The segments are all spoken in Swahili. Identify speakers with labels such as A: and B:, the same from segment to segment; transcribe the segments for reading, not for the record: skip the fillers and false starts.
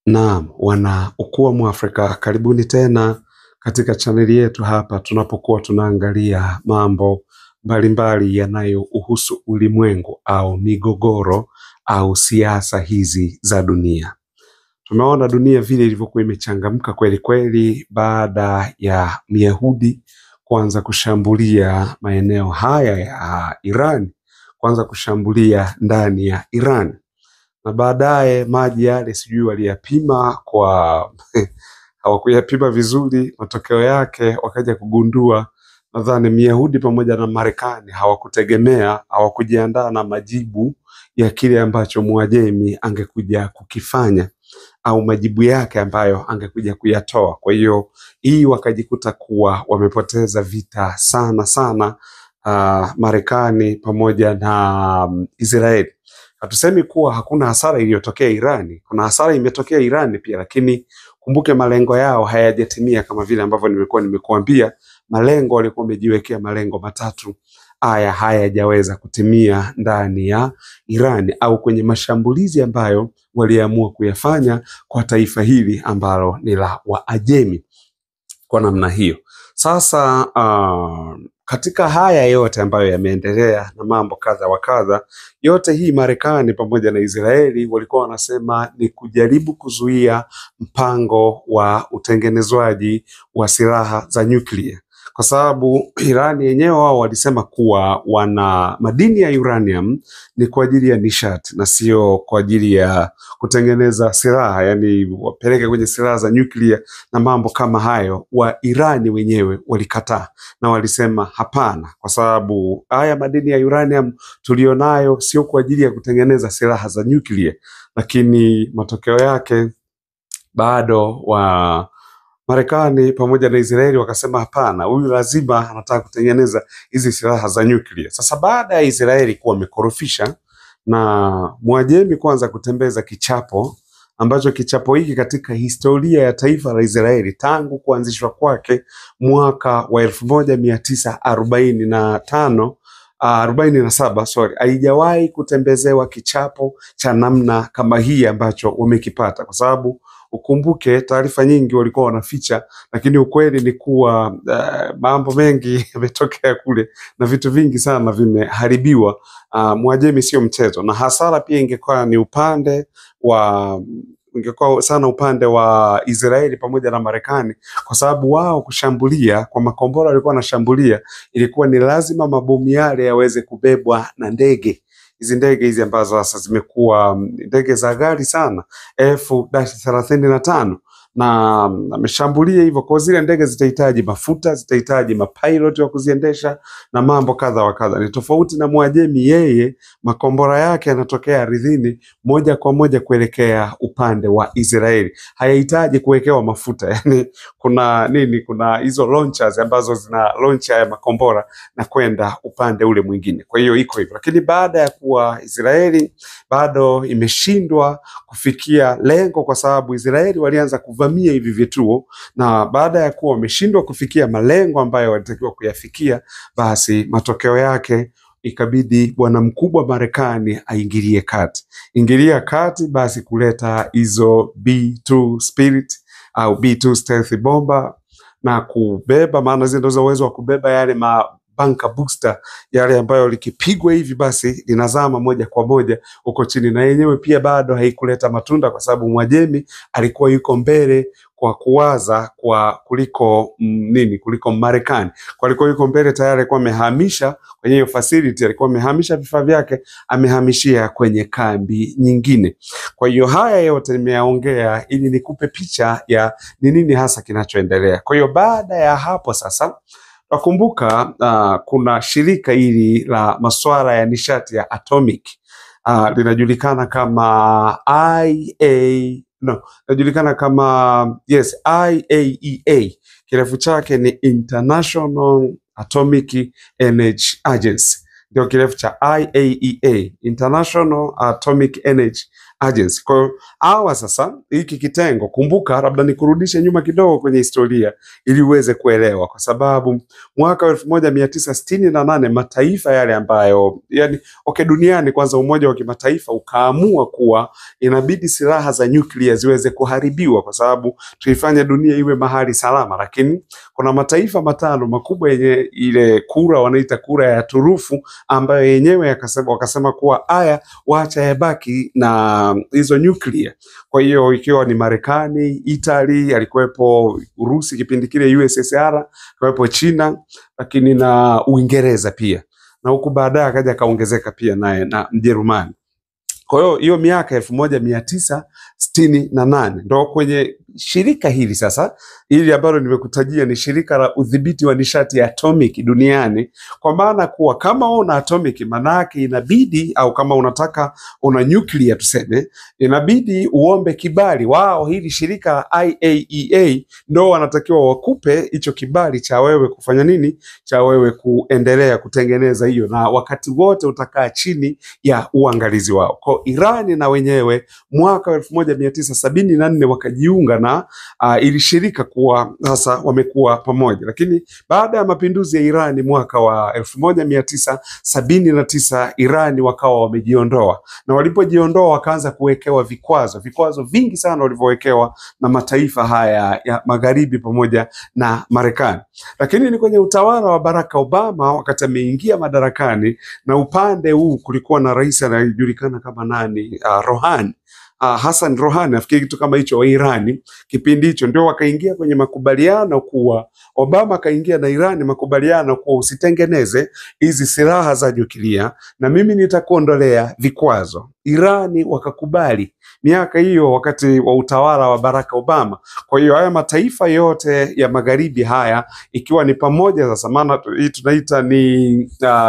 A: Naam, wana ukua Mwafrika, karibuni tena katika chaneli yetu hapa tunapokuwa tunaangalia mambo mbalimbali yanayouhusu ulimwengu au migogoro au siasa hizi za dunia. Tumeona dunia vile ilivyokuwa imechangamka kweli kweli baada ya Myahudi kuanza kushambulia maeneo haya ya Iran, kuanza kushambulia ndani ya Iran. Na baadaye maji yale sijui waliyapima kwa hawakuyapima vizuri, matokeo yake wakaja kugundua nadhani Myahudi pamoja na Marekani hawakujiandaa na majibu ya kile ambacho Mwajemi angekuja kukifanya au majibu yake ambayo angekuja kuyatoa. Kwa hiyo hii wakajikuta kuwa wamepoteza vita sana sana, Marekani pamoja na Israeli. Hatusemi kuwa hakuna hasara iliyotokea Irani. Kuna hasara imetokea Irani pia, lakini kumbuke malengo yao hayajatimia kama vile ambavyo nimekuambia. Malengo walikuwa wamejiwekea malengo matatu. Hayajaweza kutimia ndani ya Irani au kwenye mashambulizi ambayo waliamua kuyafanya kwa taifa hili ambalo ni la Waajemi kwa namna hiyo. Sasa katika haya yote ambayo yameendelea na mambo kadha wa kadha, yote hii Marekani pamoja na Israeli walikuwa wanasema ni kujaribu kuzuia mpango wa utengenezwaji wa silaha za nyuklia. Kwa sababu Irani yenyewe wao walisema kuwa wana madini ya uranium ni kwa ajili ya nishati na sio kwa ajili ya kutengeneza silaha, yani wapeleke kwenye silaha za nyuklia na mambo kama hayo. Wa Irani wenyewe walikataa na walisema hapana, kwa sababu haya madini ya uranium tulionayo sio kwa ajili ya kutengeneza silaha za nyuklia. Lakini matokeo yake bado wa Marekani pamoja na Israeli wakasema hapana, huyu lazima anataka kutengeneza hizi silaha za nyuklia. Sasa baada ya Israeli kuwa wamekorofisha na Mwajemi kwanza kutembeza kichapo, ambacho kichapo hiki katika historia ya taifa la Israeli tangu kuanzishwa kwake mwaka wa 1947 haijawahi kutembezewa kichapo cha namna kama hii ambacho wamekipata. Kwa sababu ukumbuke taarifa nyingi walikuwa wanaficha, lakini ukweli ni kuwa mambo mengi yametokea kule na vitu vingi sana vimeharibiwa. Mwajemi sio mchezo, na hasara pia ingekuwa sana upande wa Israeli pamoja na Marekani, kwa sababu wao kushambulia kwa makombora walikuwa wanashambulia, ilikuwa ni lazima mabomu yale yaweze kubebwa na ndege. Hizi ndege hizi ambazo sasa zimekuwa ndege za ghali sana, F-35, na ameshambulia hivyo. Kwa zile ndege zitahitaji mafuta, zitahitaji mapilot wa kuziendesha na mambo kadha wa kadha. Ni tofauti na Mwajemi, yeye makombora yake yanatokea ardhini moja kwa moja kuelekea upande wa Israeli, hayahitaji kuwekewa mafuta. Yani kuna hizo launchers ambazo zina launch ya makombora na kwenda upande ule mwingine. Kwa hiyo iko hivyo, lakini baada ya kuwa Israeli bado imeshindwa kufikia lengo, kwa sababu Israeli walianza kuvamia hivi vituo, na baada ya kuwa wameshindwa kufikia malengo ambayo walitakiwa kuyafikia, basi matokeo yake ikabidi bwana mkubwa Marekani aingilie kati, basi kuleta hizo B2 Spirit au B2 stealth bomba na kubeba, maana zile ndio uwezo wa kubeba yale bunker booster yale ambayo likipigwa hivi basi linazama moja kwa moja huko chini. Na yenyewe pia bado haikuleta matunda, kwa sababu Mwajemi alikuwa yuko mbele kwa kuwaza kuliko Marekani. Kwa alikuwa yuko mbele tayari, alikuwa amehamisha kwenye hiyo facility, alikuwa amehamisha vifaa vyake, amehamishia kwenye kambi nyingine. Kwa hiyo haya yote nimeyaongea ili nikupe picha ya ni nini hasa kinachoendelea. Kwa hiyo baada ya hapo sasa nakumbuka kuna shirika hili la masuala ya nishati ya atomic, linajulikana kama IAEA. Kirefu chake ni International Atomic Energy Agency. Ndio kirefu cha IAEA, International Atomic Energy Agency. Kwa hiyo hawa sasa, hiki kitengo, kumbuka, labda nikurudishe nyuma kidogo kwenye historia ili uweze kuelewa, kwa sababu mwaka 1968 mataifa yale ambayo yani duniani kwanza, Umoja wa Kimataifa ukaamua kuwa inabidi silaha za nyuklia ziweze kuharibiwa kwa sababu tuifanye dunia iwe mahali salama, lakini kuna mataifa matano makubwa yenye ile kura wanaita kura ya turufu, ambayo yenyewe wakasema kuwa haya waacha yabaki na hizo nyuklia. Kwa hiyo ikiwa ni Marekani, Italy, alikuwepo Urusi kipindi kile USSR, alikuwepo China, lakini na Uingereza pia, na huku baadaye akaja kaongezeka pia naye na Mjerumani. Kwa hiyo miaka 1968 ndo kwenye shirika hili sasa, hili ambalo nimekutajia ni shirika la udhibiti wa nishati ya atomic duniani, kwa maana kuwa kama una atomic manake inabidi, au kama unataka una nuclear tuseme, inabidi uombe kibali wao. Hili shirika IAEA ndo wanatakiwa wakupe hicho kibali cha wewe kufanya nini, cha wewe kuendelea kutengeneza hiyo, na wakati wote utakaa chini ya uangalizi wao. Kwa Irani na wenyewe mwaka 1974 wakajiunga na ili shirika, kuwa sasa wamekuwa pamoja. Lakini baada ya mapinduzi ya Irani mwaka wa 1979 Irani wakawa wamejiondoa, na walipojiondoa wakaanza kuwekewa vikwazo vingi sana walivyowekewa na mataifa haya ya magharibi pamoja na Marekani. Lakini ni kwenye utawala wa Barack Obama wakati ameingia madarakani, na upande huu kulikuwa na rais anayejulikana kama Rouhani, Hassan Rouhani, nafikiri kitu kama hicho, wa Irani. Kipindi hicho ndio wakaingia kwenye makubaliano kuwa, Obama akaingia na Irani makubaliano kuwa usitengeneze hizi silaha za nyuklia na mimi nitakuondolea vikwazo. Irani wakakubali miaka hiyo wakati wa utawala wa Barack Obama. Kwa hiyo haya mataifa yote ya magharibi haya, ikiwa ni pamoja sasa, maana hii tunaita ni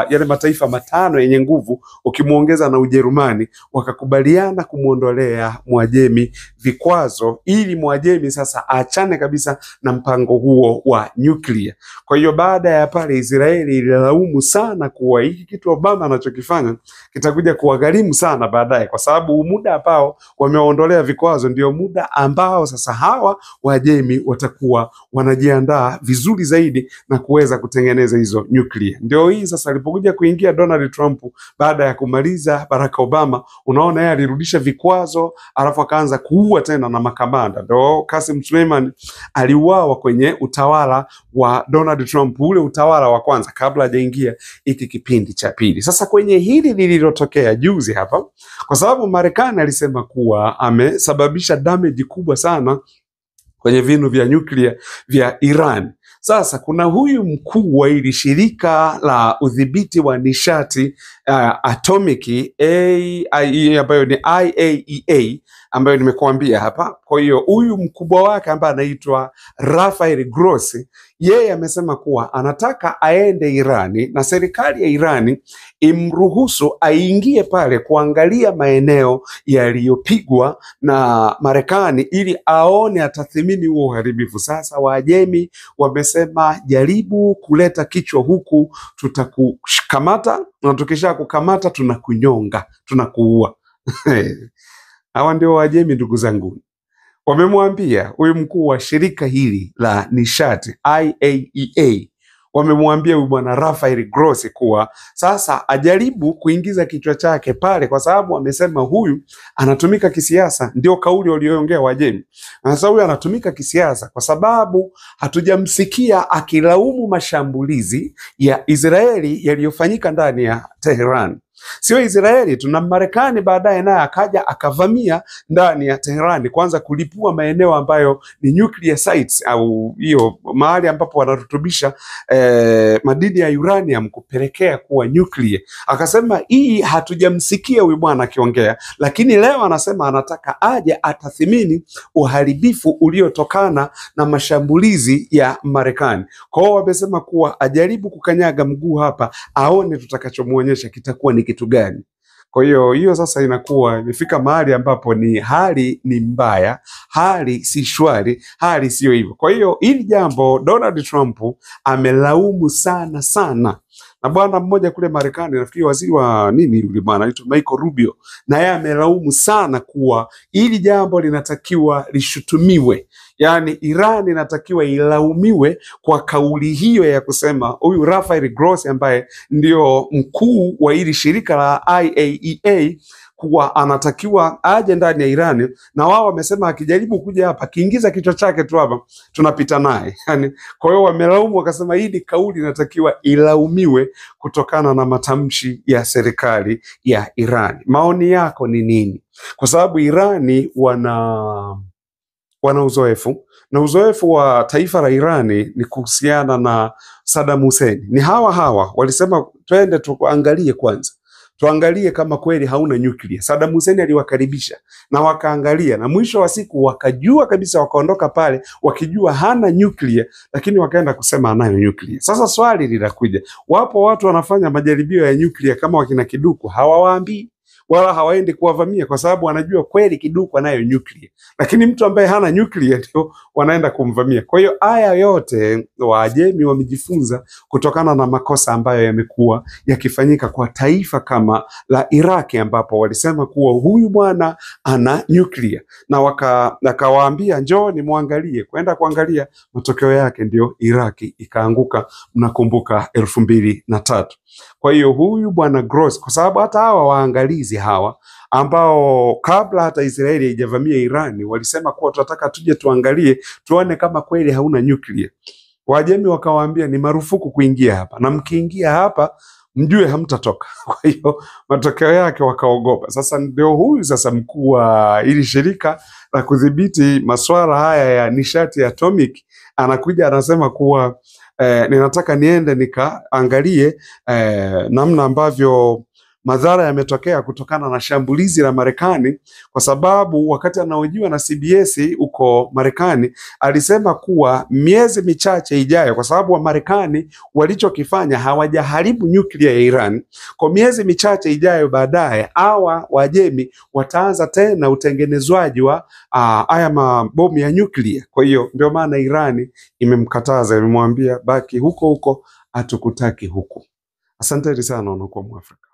A: yale mataifa matano yenye nguvu ukimuongeza na Ujerumani, wakakubaliana kumuondolea Mwajemi vikwazo ili Mwajemi sasa aachane kabisa na mpango huo wa nyuklia. Kwa hiyo baada ya pale Israeli ililaumu sana kuwa hiki kitu Obama anachokifanya kitakuja kuwagharimu sana baadaye, kwa sababu muda ambao wameondolea vikwazo ndio muda ambao sasa hawa Wajemi watakuwa wanajiandaa vizuri zaidi na kuweza kutengeneza hizo nyuklia. Ndio hii sasa alipokuja kuingia Donald Trump baada ya kumaliza Barack Obama, unaona yeye alirudisha vikwazo alafu akaanza kuua tena na makamanda. Ndio Qasem Soleimani aliuawa kwenye utawala wa Donald Trump, ule utawala wa kwanza kabla hajaingia hiki kipindi cha pili. Sasa kwenye hili lililotokea juzi hapa, kwa sababu Marekani alisema kuwa amesababisha damage kubwa sana kwenye vinu vya nyuklia vya Iran. Sasa kuna huyu mkuu wa hili shirika la udhibiti wa nishati atomic ambayo ni IAEA, ambayo nimekuambia hapa. Kwa hiyo huyu mkubwa wake ambaye anaitwa Rafael Grossi, yeye amesema kuwa anataka aende Irani na serikali ya Irani imruhusu aingie pale kuangalia maeneo yaliyopigwa na Marekani ili aone, atathimini huo uharibifu. Sasa Waajemi wamesema jaribu kuleta kichwa huku, tutakukamata, na tukisha kukamata tunakunyonga, tunakuua. Hawa ndio Waajemi ndugu zangu. Wamemwambia huyu mkuu wa shirika hili la nishati IAEA, wamemwambia huyu bwana Rafael Grossi kuwa sasa ajaribu kuingiza kichwa chake pale, kwa sababu wamesema huyu anatumika kisiasa. Ndio kauli walioongea Wajemi. Sasa huyu anatumika kisiasa kwa sababu hatujamsikia akilaumu mashambulizi ya Israeli yaliyofanyika ndani ya Tehran. Sio Israeli, tuna Marekani baadaye naye akaja akavamia ndani ya Tehran, kwanza kulipua maeneo ambayo ni nuclear sites, au hiyo mahali ambapo wanarutubisha madini ya uranium kupelekea kuwa nuclear. Akasema hii hatujamsikia huyu bwana akiongea, lakini leo anasema anataka aje atathimini uharibifu uliotokana na mashambulizi ya Marekani. Kwa hiyo wamesema kuwa ajaribu kukanyaga mguu hapa aone tutakachomuonyesha kitakuwa ni kitu gani. Kwa hiyo sasa inakuwa imefika mahali ambapo ni hali ni mbaya, hali si shwari, hali sio hivyo. Kwa hiyo hili jambo Donald Trump amelaumu sana Na bwana mmoja kule Marekani, nafikiri waziri wa nini yule bwana anaitwa Michael Rubio, na yeye amelaumu sana kuwa hili jambo linatakiwa lishutumiwe. Yaani Iran inatakiwa ilaumiwe kwa kauli hiyo ya kusema huyu Rafael Grossi ambaye ndio mkuu wa hili shirika la IAEA kuwa anatakiwa aje ndani ya Irani, na wao wamesema akijaribu kuja hapa akiingiza kichwa chake tu hapa tunapita naye. Yani, kwa hiyo wamelaumu wakasema hii ni kauli inatakiwa ilaumiwe kutokana na matamshi ya serikali ya Irani. Maoni yako ni nini? Kwa sababu Irani wana uzoefu, na uzoefu wa taifa la Irani ni kuhusiana na Saddam Hussein. Ni hawa walisema twende tuangalie kwanza, tuangalie kama kweli hauna nyuklia. Saddam Hussein aliwakaribisha na wakaangalia, na mwisho wa siku wakajua kabisa, wakaondoka pale wakijua hana nyuklia, lakini wakaenda kusema anayo nyuklia. Sasa swali linakuja, wapo watu wanafanya majaribio ya nyuklia kama wakina Kiduku, hawawaambii wala hawaendi kuwavamia kwa sababu wanajua kweli Kiduku anayo nyuklia, lakini mtu ambaye hana nyuklia ndio wanaenda kumvamia. Kwa hiyo haya yote Waajemi wamejifunza kutokana na makosa ambayo yamekuwa yakifanyika kwa taifa kama la Iraki, ambapo walisema kuwa huyu bwana ana nyuklia, na wakawaambia njooni muangalie. Kwenda kuangalia, matokeo yake ndio Iraki ikaanguka, mnakumbuka 2003. Kwa hiyo huyu bwana Grossi, kwa sababu hata hawa waangalizi hawa ambao kabla hata Israeli haijavamia Irani walisema kuwa tunataka tuje tuangalie tuone kama kweli hauna nyuklia, Waajemi wakawaambia ni marufuku kuingia hapa, na mkiingia hapa mjue hamtatoka. Kwa hiyo matokeo yake wakaogopa. Sasa ndio huyu sasa mkuu wa ili shirika la kudhibiti masuala haya ya nishati ya atomic anakuja anasema kuwa ninataka niende nikaangalie namna ambavyo madhara yametokea kutokana na shambulizi la Marekani, kwa sababu wakati anahojiwa na CBS huko Marekani alisema kuwa miezi michache ijayo, kwa sababu wa Marekani walichokifanya hawajaharibu nyuklia ya Iran, kwa miezi michache ijayo baadaye hawa Waajemi wataanza tena utengenezwaji wa haya mabomu ya nyuklia. Kwa hiyo ndio maana Irani imemkataza, imemwambia baki huko huko, hatukutaki huko. Asanteni sana wanakuwa Mwafrika.